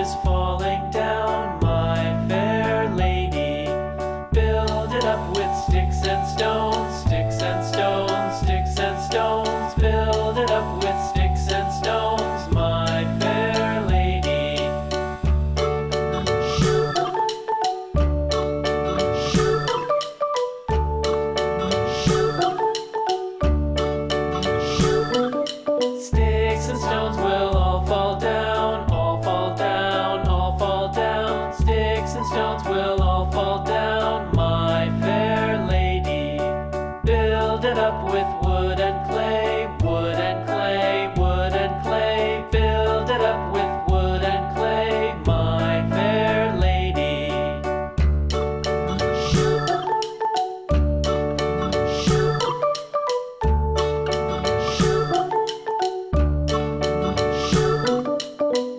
is falling down, my fair lady. Build it up with sticks and stones, sticks and stones, sticks and stones. Build it up with sticks and stones, my fair lady. Sticks and stones will all fall down, all fall down, all fall down. Sticks and stones will all fall down, my fair lady. Build it up with wood and clay, wood and clay, wood and clay. Build it up with wood and clay, my fair lady.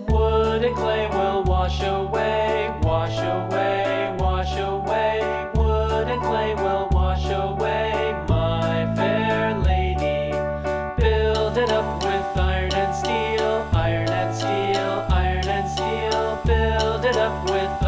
Wood and clay will wash away, wash away, wash away. Wood and clay will wash away, my fair lady. Build it up with iron and steel, iron and steel, iron and steel. Build it up with